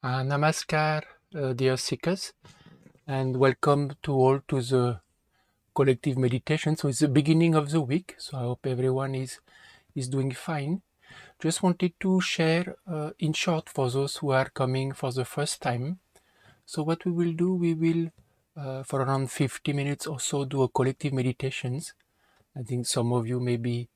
Namaskar, dear seekers, and welcome to all to the collective meditation. So it's the beginning of the week, so I hope everyone is doing fine. Just wanted to share in short for those who are coming for the first time. So what we will do, we will for around 50 minutes or so do a collective meditations. I think some of you may be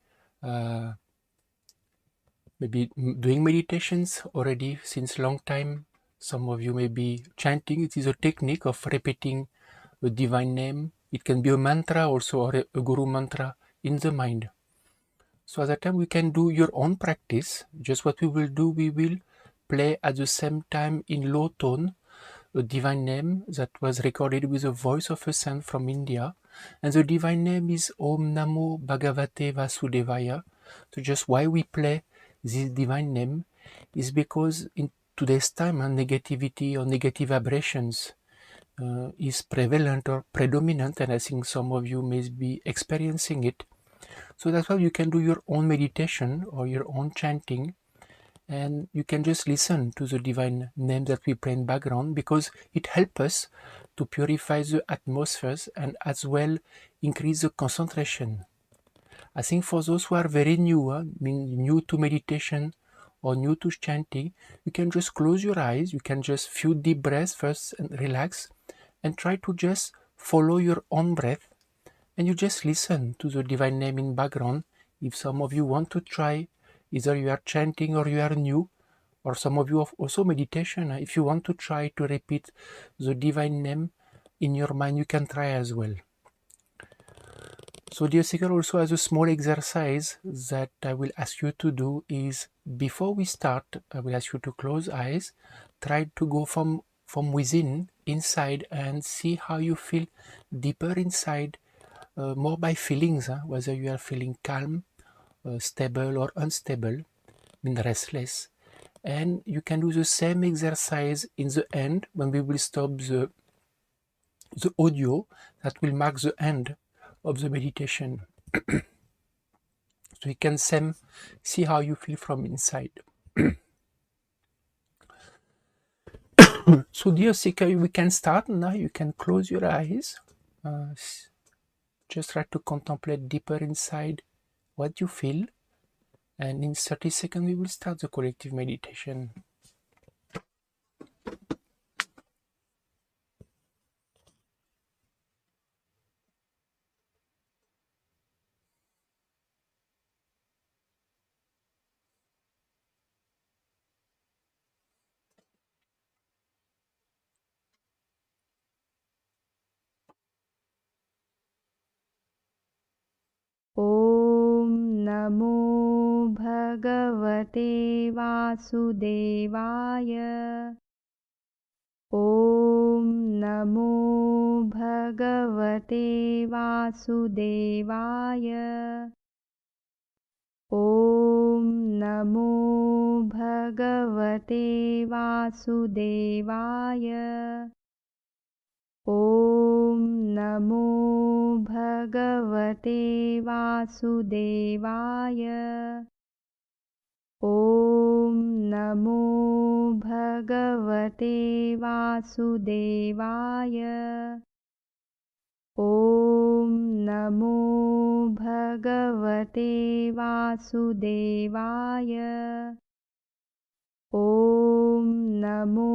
doing meditations already since long time. Some of you may be chanting. It is a technique of repeating a divine name. It can be a mantra also, or a guru mantra in the mind. So at that time we can do your own practice. Just what we will do, we will play at the same time in low tone a divine name that was recorded with the voice of a saint from India. And the divine name is Om Namo Bhagavate Vasudevaya. So just why we play this divine name is because in today's time, negativity or negative vibrations is prevalent or predominant, and I think some of you may be experiencing it. So that's why you can do your own meditation or your own chanting, and you can just listen to the divine name that we play in background, because it helps us to purify the atmospheres and as well increase the concentration. I think for those who are very new, new to meditation or new to chanting, you can just close your eyes, you can just few deep breaths first and relax, and try to just follow your own breath, and you just listen to the divine name in background. If some of you want to try, either you are chanting or you are new, or some of you have also meditation, if you want to try to repeat the divine name in your mind, you can try as well. So dear seeker, also as a small exercise that I will ask you to do is, before we start, I will ask you to close eyes, try to go from within, inside, and see how you feel deeper inside, more by feelings, whether you are feeling calm, stable or unstable, restless. And you can do the same exercise in the end when we will stop the audio that will mark the end of the meditation. So you can see how you feel from inside. So dear seeker, we can start now. You can close your eyes. Just try to contemplate deeper inside what you feel. And in 30 seconds, we will start the collective meditation. ॐ नमो भगवते वासुदेवाय। ॐ नमो भगवते वासुदेवाय। ॐ नमो भगवते वासुदेवाय। ॐ नमो भगवते वासुदेवाय। ॐ नमो भगवते वासुदेवाय। ॐ नमो भगवते वासुदेवाय। ॐ नमो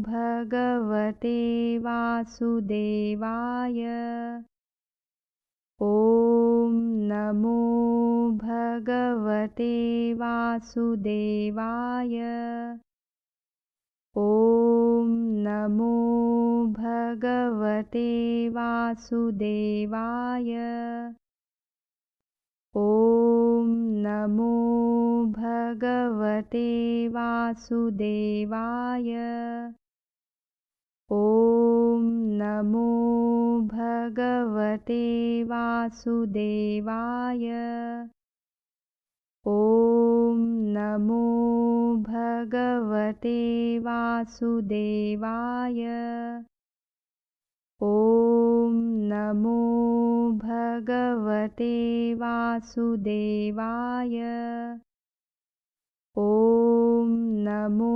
भगवते वासुदेवाय। ॐ नमो भगवते वासुदेवाय। ॐ नमो भगवते वासुदेवाय। ॐ नमो भगवते वासुदेवाय। ॐ नमो भगवते वासुदेवाय। ॐ नमो भगवते वासुदेवाय। ॐ नमो भगवते वासुदेवाय। ॐ नमो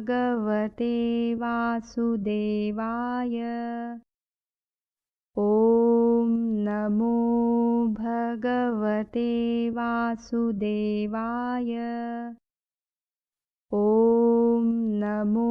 भगवते वासुदेवाय। ॐ नमो भगवते वासुदेवाय। ॐ नमो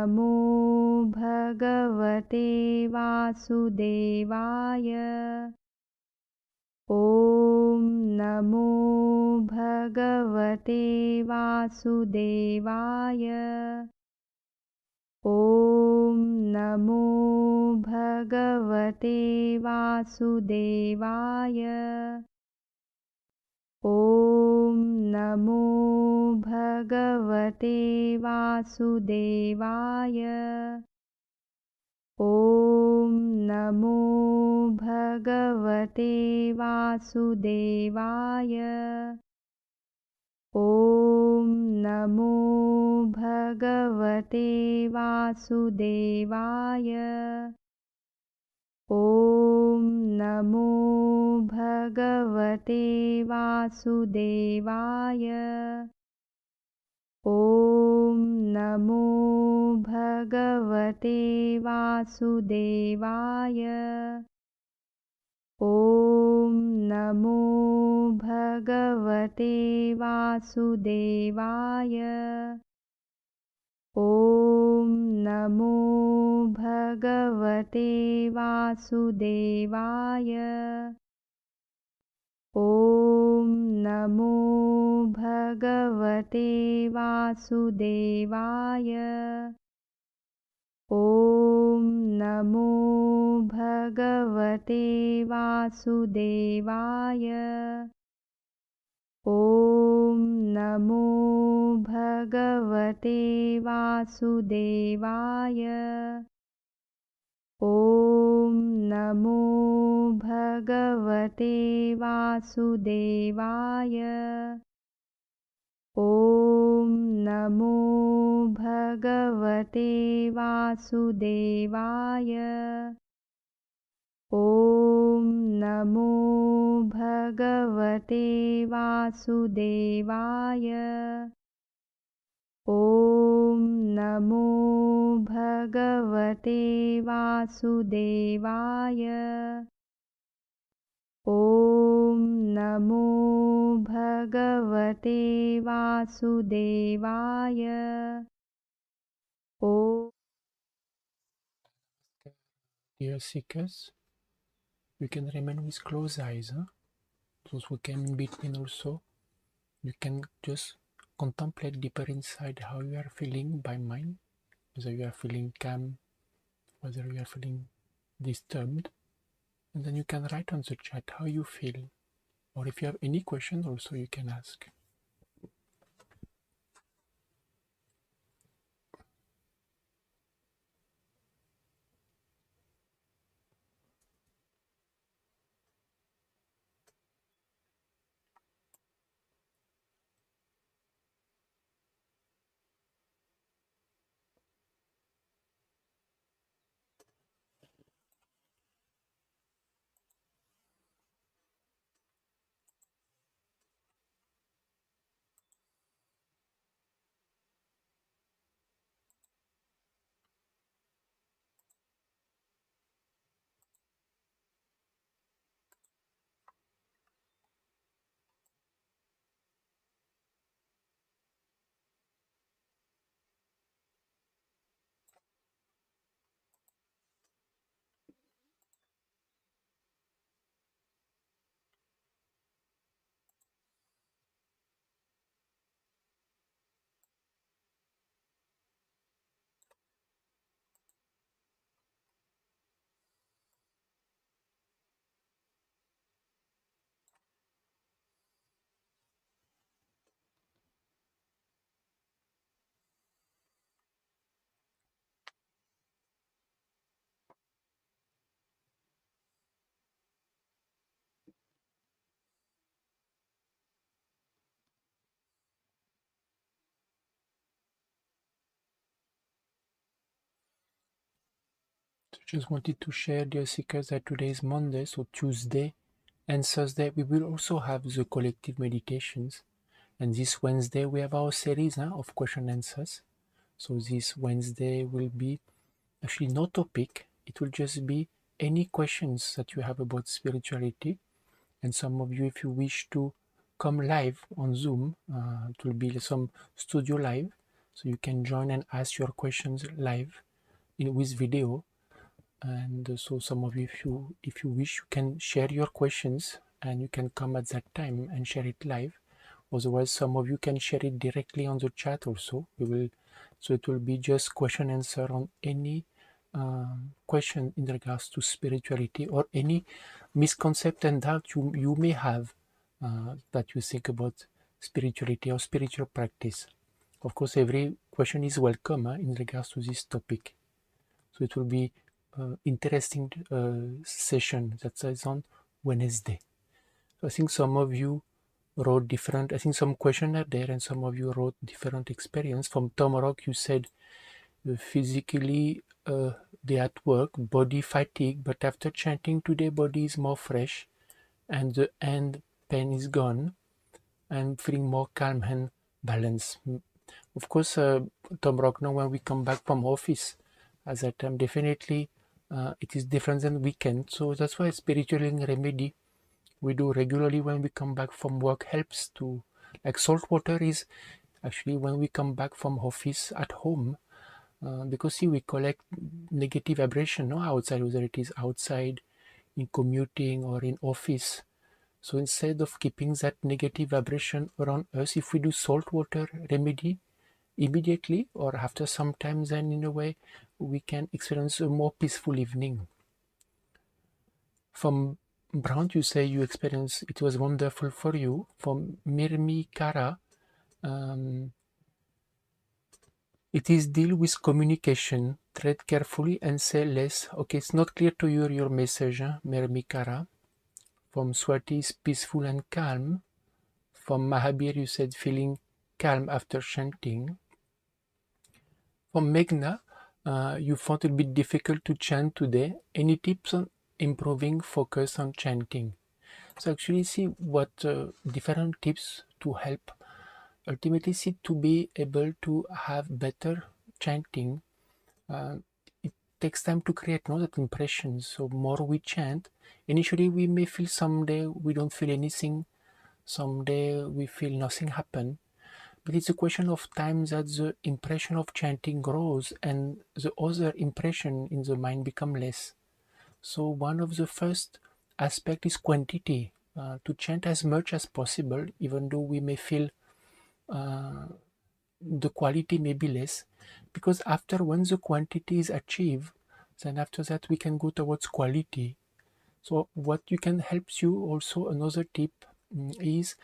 नमो भगवते वासुदेवाय। ॐ नमो भगवते वासुदेवाय। ॐ नमो भगवते वासुदेवाय। ॐ नमो भगवते वासुदेवाय। ॐ नमो भगवते वासुदेवाय। ॐ नमो भगवते वासुदेवाय। ॐ नमो भगवते वासुदेवाय। ॐ नमो भगवते वासुदेवाय। ॐ नमो भगवते वासुदेवाय। ॐ नमो भगवते वासुदेवाय। ॐ नमो भगवते वासुदेवाय। ॐ नमो भगवते वासुदेवाय। ॐ नमो भगवते वासुदेवाय। ॐ नमो भगवते वासुदेवाय। ॐ नमो भगवते वासुदेवाय। ॐ नमो भगवते वासुदेवाय। ॐ नमो भगवते वासुदेवाय। ॐ नमो भगवते वासुदेवाय। ॐ Dear seekers, you can remain with closed eyes. Those who came in between also, you can just contemplate deeper inside how you are feeling by mind, whether you are feeling calm, whether you are feeling disturbed, and then you can write on the chat how you feel, or if you have any question also you can ask. So just wanted to share, dear seekers, that today is Monday, so Tuesday and Thursday we will also have the collective meditations, and this Wednesday we have our series of question and answers. So this Wednesday will be actually no topic, it will just be any questions that you have about spirituality. And some of you, if you wish to come live on Zoom, it will be some studio live, So you can join and ask your questions live with video. And so some of you, if you wish, you can share your questions and you can come at that time and share it live. Otherwise, some of you can share it directly on the chat also. So it will be just question answer on any question in regards to spirituality or any misconception and doubt you may have that you think about spirituality or spiritual practice. Of course, every question is welcome in regards to this topic. So it will be interesting session that is on Wednesday. So I think some of you wrote different, I think some questions are there and some of you wrote different experience. From Tom Rock, you said physically they at work, body fatigue, but after chanting today, body is more fresh and the end pain is gone. I'm feeling more calm and balanced. Of course, Tom Rock, now when we come back from office, at that time, definitely it is different than weekend. So that's why spiritual healing remedy we do regularly when we come back from work helps to, like salt water is actually when we come back from office at home, because see, we collect negative vibration no outside, whether it is outside in commuting or in office. So instead of keeping that negative vibration around us, if we do salt water remedy immediately or after some time, then in a way we can experience a more peaceful evening. From Brown, you say you experienced it was wonderful for you. From Mirmi Kara, it is deal with communication. Tread carefully and say less. Okay, it's not clear to you your message, Mirmi Kara. From Swati is peaceful and calm. From Mahabir, you said feeling calm after chanting. From Meghna, you found it a bit difficult to chant today. Any tips on improving focus on chanting? So actually see what different tips to help ultimately see to be able to have better chanting. It takes time to create that impression. So more we chant, initially we may feel someday we don't feel anything, someday we feel nothing happen. But it's a question of time that the impression of chanting grows and the other impression in the mind become less. So one of the first aspect is quantity, to chant as much as possible, even though we may feel the quality may be less, because after when the quantity is achieved, then after that we can go towards quality. So what you can helps you also, another tip is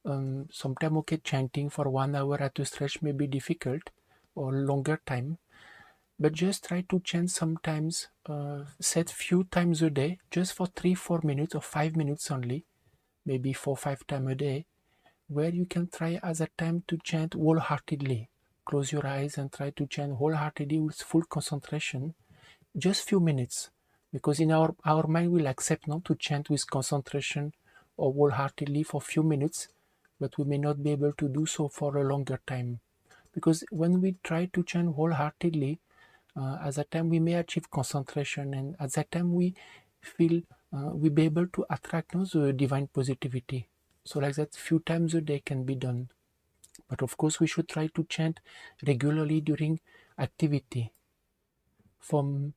sometimes okay, chanting for 1 hour at a stretch may be difficult or longer time, but just try to chant sometimes, set few times a day, just for 3-4 minutes or 5 minutes only, maybe 4-5 times a day, where you can try at that time to chant wholeheartedly. Close your eyes and try to chant wholeheartedly with full concentration, just few minutes, because in our mind will accept not to chant with concentration or wholeheartedly for few minutes, but we may not be able to do so for a longer time. Because when we try to chant wholeheartedly, at that time we may achieve concentration, and at that time we feel we be able to attract the divine positivity. So like that, few times a day can be done. But of course we should try to chant regularly during activity. From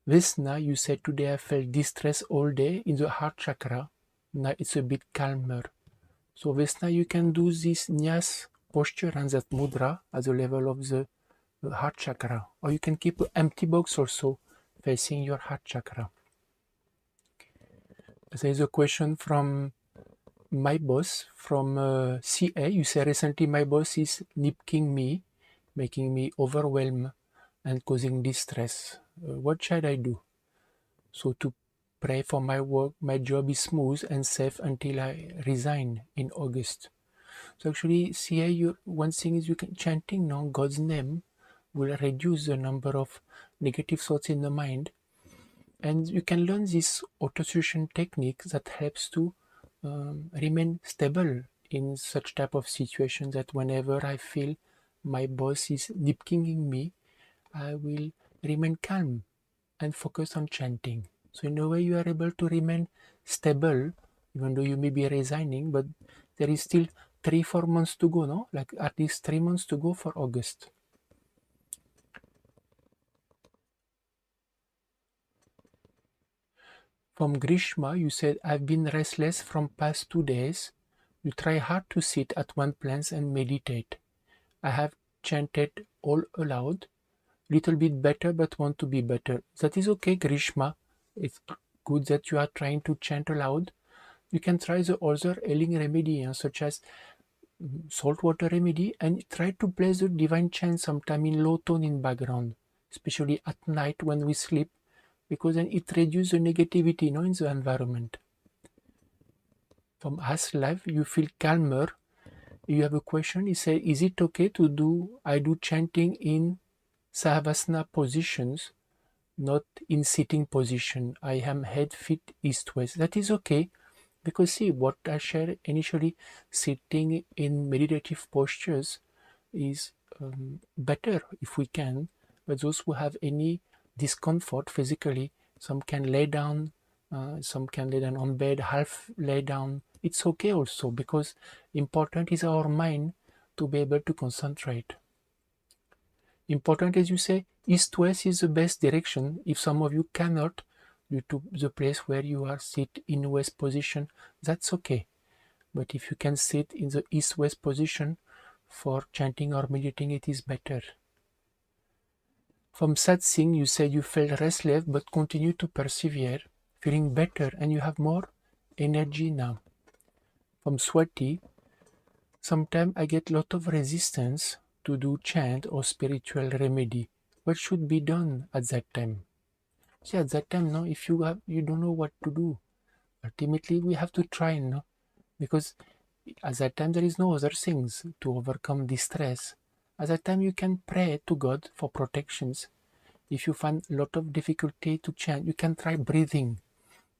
Vesna, you said today I felt distress all day in the heart chakra. Now it's a bit calmer. So Vesna, you can do this Nyas posture and that mudra at the level of the heart chakra, or you can keep an empty box also facing your heart chakra. There is a question from my boss from CA. You say recently my boss is nipking me, making me overwhelmed and causing distress. What should I do? So to pray for my work, my job is smooth and safe until I resign in August. So actually, CA, one thing is you can chanting now God's name will reduce the number of negative thoughts in the mind, and you can learn this auto-suggestion technique that helps to remain stable in such type of situation, that whenever I feel my boss is nitpicking me, I will remain calm and focus on chanting. So in a way you are able to remain stable even though you may be resigning, but there is still 3-4 months to go, no? Like at least 3 months to go for August. From Grishma, you said, I've been restless from past 2 days. You try hard to sit at one place and meditate. I have chanted all aloud, little bit better, but want to be better. That is okay, Grishma. It's good that you are trying to chant aloud. You can try the other healing remedy, such as saltwater remedy, and try to play the divine chant sometime in low tone in background, especially at night when we sleep, because then it reduces the negativity, in the environment. From past life, you feel calmer. You have a question. He said, is it okay to do, I do chanting in Savasana positions, not in sitting position. I am head, feet, east, west. That is okay, because see, what I shared initially, sitting in meditative postures is better if we can, but those who have any discomfort physically, some can lay down, some can lay down on bed, half lay down. It's okay also, because important is our mind to be able to concentrate. Important, as you say, east-west is the best direction. If some of you cannot, due to the place where you are sit in west position, that's okay. But if you can sit in the east-west position for chanting or meditating, it is better. From Satsing, you said you felt restless but continue to persevere, feeling better, and you have more energy now. From Swati, sometimes I get a lot of resistance to do chant or spiritual remedy. What should be done at that time? See, at that time, no, if you don't know what to do, ultimately we have to try, no, because at that time there is no other things to overcome distress. At that time you can pray to God for protections. If you find a lot of difficulty to chant, you can try breathing,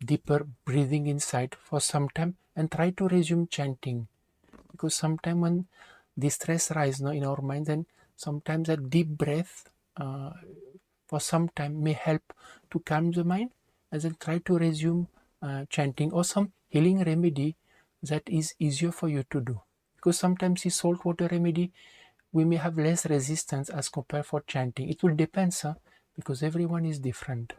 deeper breathing inside for some time, and try to resume chanting. Because sometimes when distress rises, in our mind, then sometimes a deep breath for some time may help to calm the mind, and then try to resume chanting, or some healing remedy that is easier for you to do. Because sometimes the saltwater remedy, we may have less resistance as compared for chanting. It will depend, because everyone is different.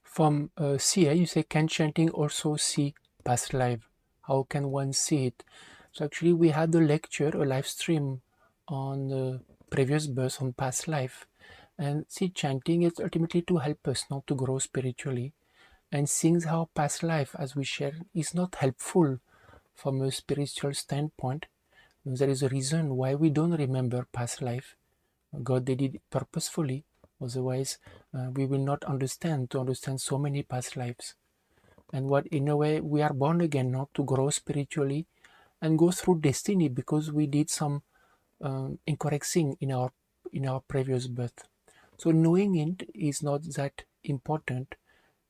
From CA, you say, can chanting also see past life? How can one see it? So actually we had a lecture, a live stream on the previous birth, on past life. And see, chanting is ultimately to help us not to grow spiritually. And seeing how past life, as we share, is not helpful from a spiritual standpoint. There is a reason why we don't remember past life. God did it purposefully. Otherwise, we will not understand so many past lives. And what, in a way, we are born again not to grow spiritually and go through destiny because we did some incorrect thing in our previous birth. So knowing it is not that important,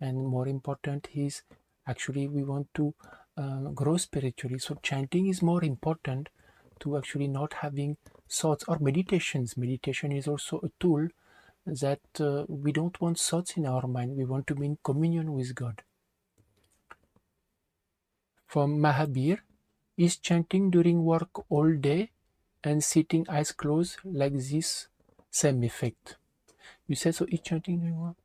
and more important is actually we want to grow spiritually. So chanting is more important to actually not having thoughts or meditations. Meditation is also a tool that we don't want thoughts in our mind. We want to be in communion with God. From Mahabir, is chanting during work all day and sitting eyes closed like this same effect? You say, so is chanting during work?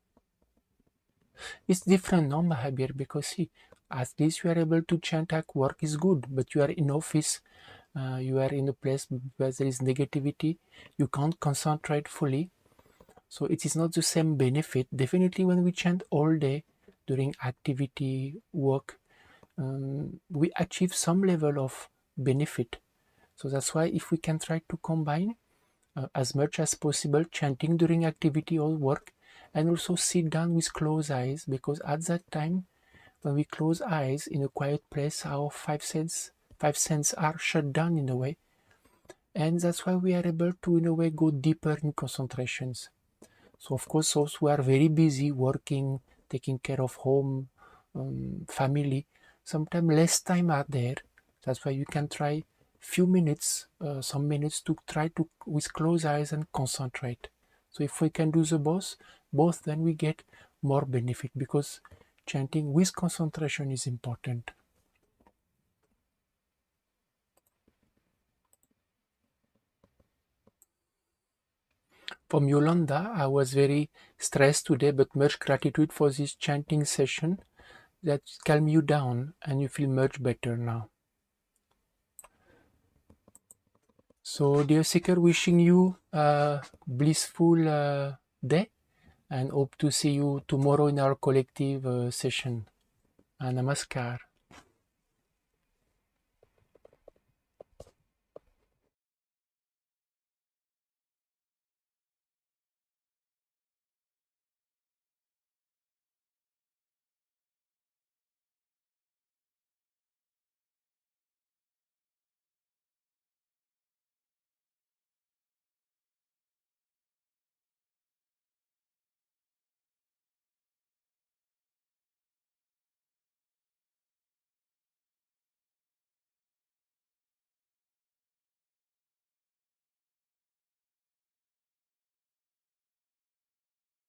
It's different, no, Mahabir, because see, at least you are able to chant at work is good, but you are in office, you are in a place where there is negativity, you can't concentrate fully. So it is not the same benefit. Definitely when we chant all day during activity, work, we achieve some level of benefit. So that's why if we can try to combine as much as possible chanting during activity or work, and also sit down with closed eyes, because at that time when we close eyes in a quiet place, our five senses are shut down in a way, and that's why we are able to in a way go deeper in concentrations. So of course those who are very busy working, taking care of home, family, sometimes less time are there. That's why you can try few minutes, some minutes to try to with closed eyes and concentrate. So if we can do the both, both, then we get more benefit, because chanting with concentration is important. From Yolanda, I was very stressed today, but much gratitude for this chanting session that calm you down and you feel much better now. So, dear Seeker, wishing you a blissful day and hope to see you tomorrow in our collective session. Namaskar.